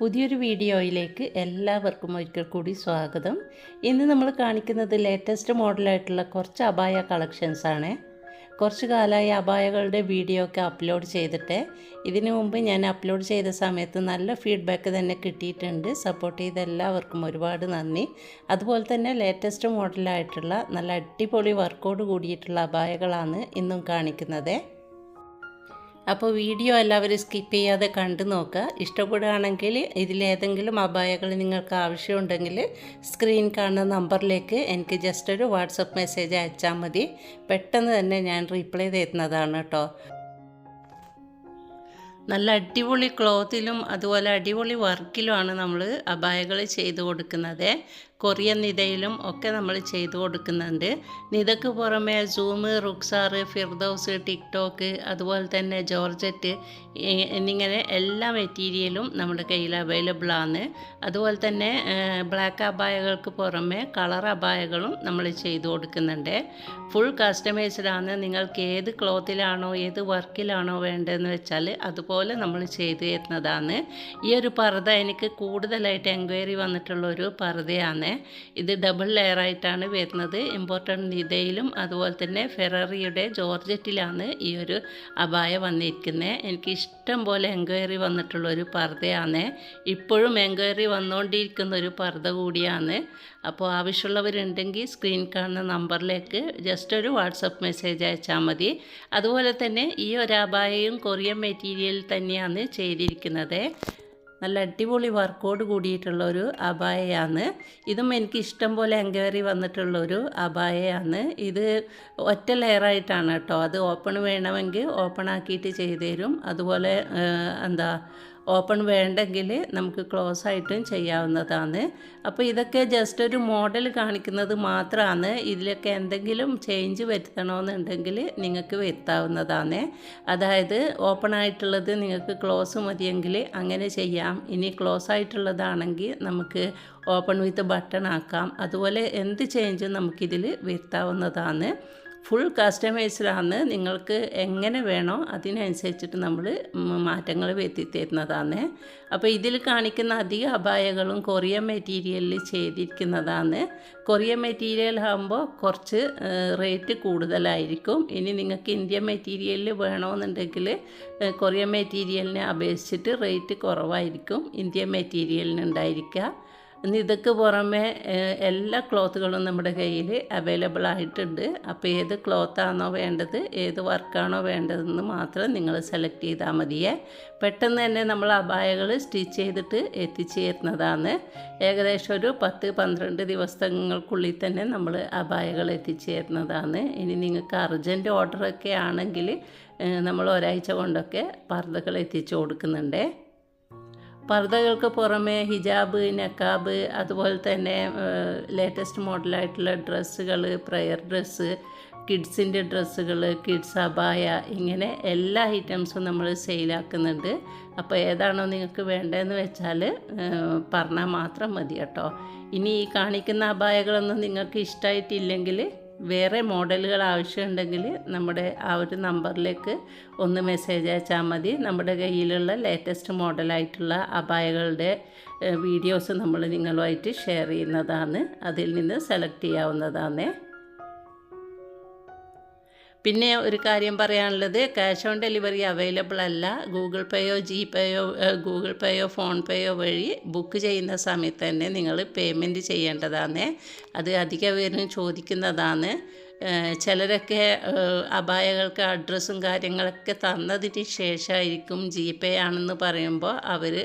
പുതിയൊരു വീഡിയോയിലേക്ക് എല്ലാവർക്കും ഒരിക്കൽ കൂടി സ്വാഗതം. ഇന്ന് നമ്മൾ കാണിക്കുന്നത് ലേറ്റസ്റ്റ് മോഡലായിട്ടുള്ള കുറച്ച് അബായ കളക്ഷൻസാണ്. കുറച്ച് കാലമായി അബായകളുടെ വീഡിയോ ഒക്കെ അപ്ലോഡ് ചെയ്തിട്ട് ഇതിനു മുമ്പ് ഞാൻ അപ്ലോഡ് ചെയ്ത സമയത്ത് നല്ല ഫീഡ്ബാക്ക് തന്നെ കിട്ടിയിട്ടുണ്ട്. സപ്പോർട്ട് ചെയ്ത എല്ലാവർക്കും ഒരുപാട് നന്ദി. അതുപോലെ തന്നെ ലേറ്റസ്റ്റ് മോഡലായിട്ടുള്ള നല്ല അടിപൊളി വർക്കോട് കൂടിയിട്ടുള്ള അബായകളാണ് ഇന്നും കാണിക്കുന്നത്. അപ്പോൾ വീഡിയോ എല്ലാവരും സ്കിപ്പ് ചെയ്യാതെ കണ്ടു നോക്കുക. ഇഷ്ടപ്പെടുകയാണെങ്കിൽ ഇതിലേതെങ്കിലും അബായകൾ നിങ്ങൾക്ക് ആവശ്യമുണ്ടെങ്കിൽ സ്ക്രീൻ കാണുന്ന നമ്പറിലേക്ക് എനിക്ക് ജസ്റ്റ് ഒരു വാട്സപ്പ് മെസ്സേജ് അയച്ചാൽ മതി. പെട്ടെന്ന് തന്നെ ഞാൻ റീപ്ലൈ തരുന്നതാണ് കേട്ടോ. നല്ല അടിപൊളി ക്ലോത്തിലും അതുപോലെ അടിപൊളി വർക്കിലുമാണ് നമ്മൾ അബായകൾ ചെയ്തു കൊടുക്കുന്നത്. കൊറിയൻ നിതയിലും ഒക്കെ നമ്മൾ ചെയ്തു കൊടുക്കുന്നുണ്ട്. നിതക്ക് പുറമെ സൂം, റുക്സാർ, ഫിർദൗസ്, ടിക്ടോക്ക്, അതുപോലെ തന്നെ ജോർജറ്റ് എന്നിങ്ങനെ എല്ലാ മെറ്റീരിയലും നമ്മുടെ കയ്യിൽ അവൈലബിൾ ആണ്. അതുപോലെ തന്നെ ബ്ലാക്ക് അബായകൾക്ക് പുറമെ കളർ അബായകളും നമ്മൾ ചെയ്തു കൊടുക്കുന്നുണ്ട്. ഫുൾ കസ്റ്റമൈസ്ഡ് ആണ്. നിങ്ങൾക്ക് ഏത് ക്ലോത്തിലാണോ ഏത് വർക്കിലാണോ വേണ്ടതെന്ന് വെച്ചാൽ അതുപോലെ നമ്മൾ ചെയ്തു തരുന്നതാണ്. ഈ ഒരു പർദ്ദ എനിക്ക് കൂടുതലായിട്ട് എൻക്വയറി വന്നിട്ടുള്ളൊരു പർദ്ദയാണ്. ഇത് ഡബിൾ ലെയർ ആയിട്ടാണ് വരുന്നത്. ഇമ്പോർട്ടൻ്റ് നിതയിലും അതുപോലെ തന്നെ ഫെററിയുടെ ജോർജറ്റിലാണ് ഈ ഒരു അബായ വന്നിരിക്കുന്നത്. എനിക്ക് ഇഷ്ടം പോലെ എൻക്വയറി വന്നിട്ടുള്ളൊരു പർദ്ദയാണ്. ഇപ്പോഴും എൻക്വയറി വന്നുകൊണ്ടിരിക്കുന്ന ഒരു പർദ്ദ കൂടിയാണ്. അപ്പോൾ ആവശ്യമുള്ളവരുണ്ടെങ്കിൽ സ്ക്രീൻ കാണുന്ന നമ്പറിലേക്ക് ജസ്റ്റ് ഒരു വാട്സപ്പ് മെസ്സേജ് അയച്ചാൽ മതി. അതുപോലെ തന്നെ ഈ ഒരു അബായയും കൊറിയൻ മെറ്റീരിയൽ തന്നെയാണ് ചെയ്തിരിക്കുന്നത്. നല്ല അടിപൊളി വർക്കോട് കൂടിയിട്ടുള്ളൊരു അബായയാണ്. ഇതും എനിക്ക് ഇഷ്ടം പോലെ എൻക്വയറി വന്നിട്ടുള്ളൊരു അബായയാണ്. ഇത് ഒറ്റ ലെയറായിട്ടാണ് കേട്ടോ. അത് ഓപ്പൺ വേണമെങ്കിൽ ഓപ്പൺ ആക്കിയിട്ട് ചെയ്തു തരും. അതുപോലെ ഓപ്പൺ വേണ്ടെങ്കിൽ നമുക്ക് ക്ലോസ് ആയിട്ടും ചെയ്യാവുന്നതാണ്. അപ്പോൾ ഇതൊക്കെ ജസ്റ്റ് ഒരു മോഡൽ കാണിക്കുന്നത് മാത്രമാണ്. ഇതിലൊക്കെ എന്തെങ്കിലും ചേഞ്ച് വരുത്തണമെന്നുണ്ടെങ്കിൽ നിങ്ങൾക്ക് വരുത്താവുന്നതാണ്. അതായത് ഓപ്പൺ ആയിട്ടുള്ളത് നിങ്ങൾക്ക് ക്ലോസ് മതിയെങ്കിൽ അങ്ങനെ ചെയ്യാം. ഇനി ക്ലോസ് ആയിട്ടുള്ളതാണെങ്കിൽ നമുക്ക് ഓപ്പൺ വിത്ത് ബട്ടൺ ആക്കാം. അതുപോലെ എന്ത് ചേഞ്ചും നമുക്കിതിൽ വരുത്താവുന്നതാണ്. ഫുൾ കസ്റ്റമൈസ്ഡാണ്. നിങ്ങൾക്ക് എങ്ങനെ വേണോ അതിനനുസരിച്ചിട്ട് നമ്മൾ മാറ്റങ്ങൾ വരുത്തി തരുന്നതാണ്. അപ്പോൾ ഇതിൽ കാണിക്കുന്ന അധിക അബായകളും കൊറിയൻ മെറ്റീരിയലിൽ ചെയ്തിരിക്കുന്നതാണ്. കൊറിയൻ മെറ്റീരിയൽ ആകുമ്പോൾ കുറച്ച് റേറ്റ് കൂടുതലായിരിക്കും. ഇനി നിങ്ങൾക്ക് ഇന്ത്യൻ മെറ്റീരിയലിൽ വേണമെന്നുണ്ടെങ്കിൽ കൊറിയൻ മെറ്റീരിയലിനെ അപേക്ഷിച്ചിട്ട് റേറ്റ് കുറവായിരിക്കും ഇന്ത്യൻ മെറ്റീരിയലിന് ഉണ്ടായിരിക്കുക. ഇതൊക്കെ പുറമെ എല്ലാ ക്ലോത്തുകളും നമ്മുടെ കയ്യിൽ അവൈലബിൾ ആയിട്ടുണ്ട്. അപ്പോൾ ഏത് ക്ലോത്താണോ വേണ്ടത് ഏത് വർക്കാണോ വേണ്ടതെന്ന് മാത്രം നിങ്ങൾ സെലക്ട് ചെയ്താൽ മതിയേ. പെട്ടെന്ന് തന്നെ നമ്മൾ അബായകൾ സ്റ്റിച്ച് ചെയ്തിട്ട് എത്തിച്ചു തരുന്നതാണ്. ഏകദേശം ഒരു 10-12 ദിവസങ്ങൾക്കുള്ളിൽ തന്നെ നമ്മൾ അബായകൾ എത്തിച്ചു തരുന്നതാണ്. ഇനി നിങ്ങൾക്ക് അർജൻറ്റ് ഓർഡറൊക്കെ ആണെങ്കിൽ നമ്മൾ ഒരാഴ്ച കൊണ്ടൊക്കെ പർദ്ദകൾ എത്തിച്ചു കൊടുക്കുന്നുണ്ട്. പർദ്ദകൾക്ക് പുറമെ ഹിജാബ്, നക്കാബ്, അതുപോലെ തന്നെ ലേറ്റസ്റ്റ് മോഡലായിട്ടുള്ള ഡ്രസ്സുകൾ, പ്രയർ ഡ്രസ്സ്, കിഡ്സിൻ്റെ ഡ്രസ്സുകൾ, കിഡ്സ് അബായ, ഇങ്ങനെ എല്ലാ ഐറ്റംസും നമ്മൾ സെയിലാക്കുന്നുണ്ട്. അപ്പോൾ ഏതാണോ നിങ്ങൾക്ക് വേണ്ടതെന്ന് വെച്ചാൽ പറഞ്ഞാൽ മാത്രം മതി കേട്ടോ. ഇനി ഈ കാണിക്കുന്ന അബായകളൊന്നും നിങ്ങൾക്ക് ഇഷ്ടമായിട്ടില്ലെങ്കിൽ വേറെ മോഡലുകൾ ആവശ്യമുണ്ടെങ്കിൽ നമ്മുടെ ആ ഒരു നമ്പറിലേക്ക് ഒന്ന് മെസ്സേജ് അയച്ചാൽ മതി. നമ്മുടെ കയ്യിലുള്ള ലേറ്റസ്റ്റ് മോഡലായിട്ടുള്ള അബായകളുടെ വീഡിയോസ് നമ്മൾ നിങ്ങളുമായിട്ട് ഷെയർ ചെയ്യുന്നതാണ്. അതിൽ നിന്ന് സെലക്ട് ചെയ്യാവുന്നതാണ്. പിന്നെ ഒരു കാര്യം പറയാനുള്ളത്, ക്യാഷ് ഓൺ ഡെലിവറി അവൈലബിൾ അല്ല. ഗൂഗിൾ പേയോ ഫോൺ പേയോ വഴി ബുക്ക് ചെയ്യുന്ന സമയത്ത് തന്നെ നിങ്ങൾ പേയ്മെൻറ്റ് ചെയ്യേണ്ടതാണ്. അത് അധിക പേരും ചോദിക്കുന്നതാണ്. ചിലരൊക്കെ അബായകൾക്ക് അഡ്രസ്സും കാര്യങ്ങളൊക്കെ തന്നതിന് ശേഷമായിരിക്കും GPay ആണെന്ന് പറയുമ്പോൾ അവർ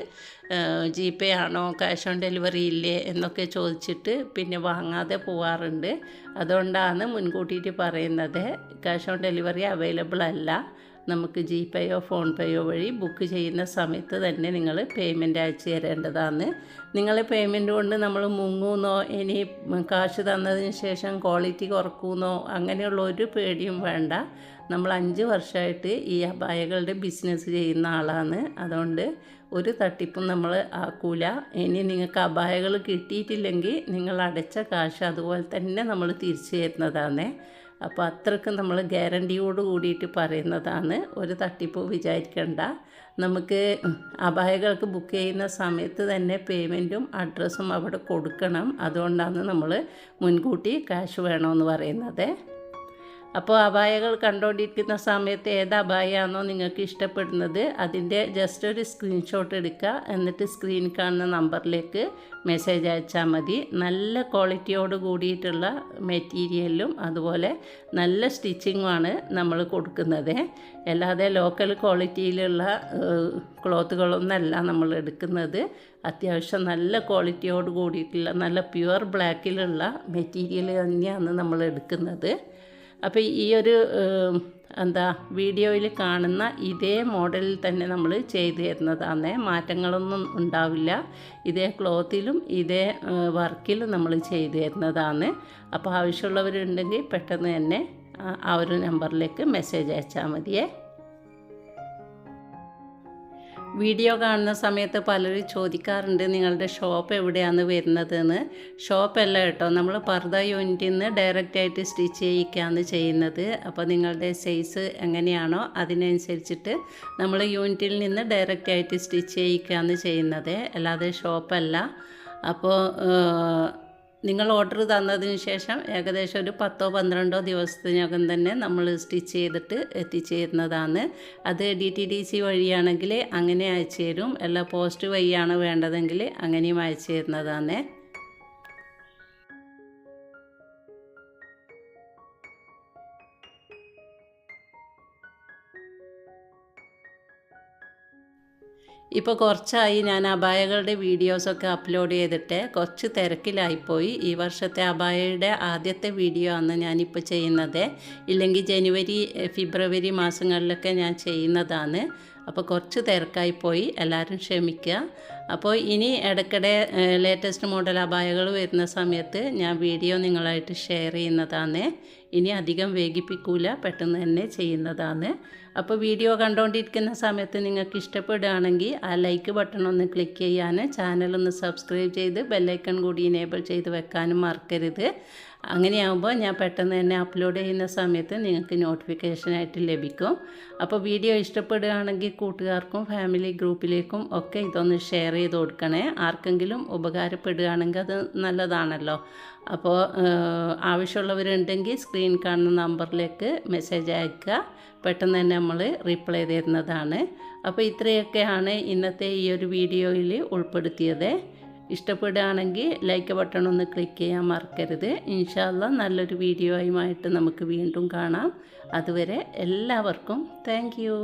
GPay ആണോ ക്യാഷ് ഓൺ ഡെലിവറി ഇല്ലേ എന്നൊക്കെ ചോദിച്ചിട്ട് പിന്നെ വാങ്ങാതെ പോവാറുണ്ട്. അതുകൊണ്ടാണ് മുൻകൂട്ടിയിട്ട് പറയുന്നത്. ക്യാഷ് ഓൺ ഡെലിവറി അവൈലബിൾ അല്ല. നമുക്ക് GPayയോ ഫോൺ പേയോ വഴി ബുക്ക് ചെയ്യുന്ന സമയത്ത് തന്നെ നിങ്ങൾ പേയ്മെൻറ്റ് അയച്ചു തരേണ്ടതാണ്. നിങ്ങൾ പേയ്മെൻറ്റ് കൊണ്ട് നമ്മൾ മുങ്ങുന്നോ ഇനി കാശ് തന്നതിന് ശേഷം ക്വാളിറ്റി കുറക്കുന്നോ അങ്ങനെയുള്ള ഒരു പേടിയും വേണ്ട. നമ്മൾ 5 വർഷമായിട്ട് ഈ അബായകളുടെ ബിസിനസ് ചെയ്യുന്ന ആളാണ്. അതുകൊണ്ട് ഒരു തട്ടിപ്പും നമ്മൾ ആക്കൂല. ഇനി നിങ്ങൾക്ക് അബായകൾ കിട്ടിയിട്ടില്ലെങ്കിൽ നിങ്ങൾ അടച്ച കാശ് അതുപോലെ തന്നെ നമ്മൾ തിരിച്ചു തരുന്നതാണ്. അപ്പോൾ അത്രയ്ക്ക് നമ്മൾ ഗ്യാരണ്ടിയോട് കൂടിയിട്ട് പറയുന്നതാണ്. ഒരു തട്ടിപ്പ് വിചാരിക്കേണ്ട. നമുക്ക് അബായകൾക്ക് ബുക്ക് ചെയ്യുന്ന സമയത്ത് തന്നെ പേയ്മെൻറ്റും അഡ്രസ്സും അവിടെ കൊടുക്കണം. അതുകൊണ്ടാണ് നമ്മൾ മുൻകൂട്ടി ക്യാഷ് വേണമെന്ന് പറയുന്നത്. അപ്പോൾ അബായകൾ കണ്ടുകൊണ്ടിരിക്കുന്ന സമയത്ത് ഏത് അബായാണോ നിങ്ങൾക്ക് ഇഷ്ടപ്പെടുന്നത് അതിൻ്റെ ജസ്റ്റ് ഒരു സ്ക്രീൻഷോട്ട് എടുക്കുക. എന്നിട്ട് സ്ക്രീനിൽ കാണുന്ന നമ്പറിലേക്ക് മെസ്സേജ് അയച്ചാൽ മതി. നല്ല ക്വാളിറ്റിയോട് കൂടിയിട്ടുള്ള മെറ്റീരിയലും അതുപോലെ നല്ല സ്റ്റിച്ചിങ്ങുമാണ് നമ്മൾ കൊടുക്കുന്നത്. അല്ലാതെ ലോക്കൽ ക്വാളിറ്റിയിലുള്ള ക്ലോത്തുകളൊന്നല്ല നമ്മൾ എടുക്കുന്നത്. അത്യാവശ്യം നല്ല ക്വാളിറ്റിയോട് കൂടിയിട്ടുള്ള നല്ല പ്യുവർ ബ്ലാക്കിലുള്ള മെറ്റീരിയൽ തന്നെയാണ് നമ്മൾ എടുക്കുന്നത്. അപ്പോൾ ഈ ഒരു വീഡിയോയിൽ കാണുന്ന ഇതേ മോഡലിൽ തന്നെ നമ്മൾ ചെയ്തു തരുന്നതാണ്. മാറ്റങ്ങളൊന്നും ഉണ്ടാവില്ല. ഇതേ ക്ലോത്തിലും ഇതേ വർക്കിലും നമ്മൾ ചെയ്തു തരുന്നതാണ്. അപ്പോൾ ആവശ്യമുള്ളവരുണ്ടെങ്കിൽ പെട്ടെന്ന് തന്നെ ആ ഒരു നമ്പറിലേക്ക് മെസ്സേജ് അയച്ചാൽ മതിയേ. വീഡിയോ കാണുന്ന സമയത്ത് പലരും ചോദിക്കാറുണ്ട് നിങ്ങളുടെ ഷോപ്പ് എവിടെയാണ് വരുന്നതെന്ന്. ഷോപ്പല്ല കേട്ടോ, നമ്മൾ പർദ്ദ യൂണിറ്റിൽ നിന്ന് ഡയറക്റ്റായിട്ട് സ്റ്റിച്ച് ചെയ്യിക്കുകയാണ് ചെയ്യുന്നത്. അപ്പോൾ നിങ്ങളുടെ സൈസ് എങ്ങനെയാണോ അതിനനുസരിച്ചിട്ട് നമ്മൾ യൂണിറ്റിൽ നിന്ന് ഡയറക്റ്റായിട്ട് സ്റ്റിച്ച് ചെയ്യിക്കുകയാണ് ചെയ്യുന്നത്, അല്ലാതെ ഷോപ്പല്ല. അപ്പോൾ നിങ്ങൾ ഓർഡർ തന്നതിന് ശേഷം ഏകദേശം ഒരു 10-12 ദിവസത്തിനകം തന്നെ നമ്മൾ സ്റ്റിച്ച് ചെയ്തിട്ട് എത്തിച്ചു തരുന്നതാണ്. അത് DTDC വഴിയാണെങ്കിൽ അങ്ങനെ അയച്ചു തരും, അല്ല പോസ്റ്റ് വഴിയാണ് വേണ്ടതെങ്കിൽ അങ്ങനെയും അയച്ചു തരുന്നതാണ്. ഇപ്പോൾ കുറച്ചായി ഞാൻ അബായകളുടെ വീഡിയോസൊക്കെ അപ്ലോഡ് ചെയ്തിട്ട് കുറച്ച് തിരക്കിലായിപ്പോയി. ഈ വർഷത്തെ അബായയുടെ ആദ്യത്തെ വീഡിയോ ആണ് ഞാനിപ്പോൾ ചെയ്യുന്നത്. ഇല്ലെങ്കിൽ ജനുവരി ഫെബ്രുവരി മാസങ്ങളിലൊക്കെ ഞാൻ ചെയ്യുന്നതാണ്. അപ്പോൾ കുറച്ച് തിരക്കായിപ്പോയി, എല്ലാവരും ക്ഷമിക്കുക. അപ്പോൾ ഇനി ഇടയ്ക്കിടെ ലേറ്റസ്റ്റ് മോഡൽ അബായകൾ വരുന്ന സമയത്ത് ഞാൻ വീഡിയോ നിങ്ങളായിട്ട് ഷെയർ ചെയ്യുന്നതാണ്. ഇനി അധികം വൈകിപ്പിക്കൂല, പെട്ടെന്ന് തന്നെ ചെയ്യുന്നതാണ്. അപ്പോൾ വീഡിയോ കണ്ടുകൊണ്ടിരിക്കുന്ന സമയത്ത് നിങ്ങൾക്ക് ഇഷ്ടപ്പെടുകയാണെങ്കിൽ ആ ലൈക്ക് ബട്ടൺ ഒന്ന് ക്ലിക്ക് ചെയ്യാൻ, ചാനലൊന്ന് സബ്സ്ക്രൈബ് ചെയ്ത് ബെല്ലൈക്കൺ കൂടി എനേബിൾ ചെയ്ത് വെക്കാനും മറക്കരുത്. അങ്ങനെയാകുമ്പോൾ ഞാൻ പെട്ടെന്ന് തന്നെ അപ്ലോഡ് ചെയ്യുന്ന സമയത്ത് നിങ്ങൾക്ക് നോട്ടിഫിക്കേഷനായിട്ട് ലഭിക്കും. അപ്പോൾ വീഡിയോ ഇഷ്ടപ്പെടുകയാണെങ്കിൽ കൂട്ടുകാർക്കും ഫാമിലി ഗ്രൂപ്പിലേക്കും ഒക്കെ ഇതൊന്ന് ഷെയർ ചെയ്ത് കൊടുക്കണേ. ആർക്കെങ്കിലും ഉപകാരപ്പെടുകയാണെങ്കിൽ അത് നല്ലതാണല്ലോ. അപ്പോൾ ആവശ്യമുള്ളവരുണ്ടെങ്കിൽ സ്ക്രീൻ കാണുന്ന നമ്പറിലേക്ക് മെസ്സേജ് അയക്കുക. പെട്ടെന്ന് തന്നെ നമ്മൾ റിപ്ലൈ തരുന്നതാണ്. അപ്പോൾ ഇത്രയൊക്കെയാണ് ഇന്നത്തെ ഈ ഒരു വീഡിയോയിൽ ഉൾപ്പെടുത്തിയത്. ഇഷ്ടപ്പെടുകയാണെങ്കിൽ ലൈക്ക് ബട്ടൺ ഒന്ന് ക്ലിക്ക് ചെയ്യാൻ മറക്കരുത്. ഇൻഷാ അല്ലാഹ് നല്ലൊരു വീഡിയോ ആയിട്ട് നമുക്ക് വീണ്ടും കാണാം. അതുവരെ എല്ലാവർക്കും താങ്ക് യു.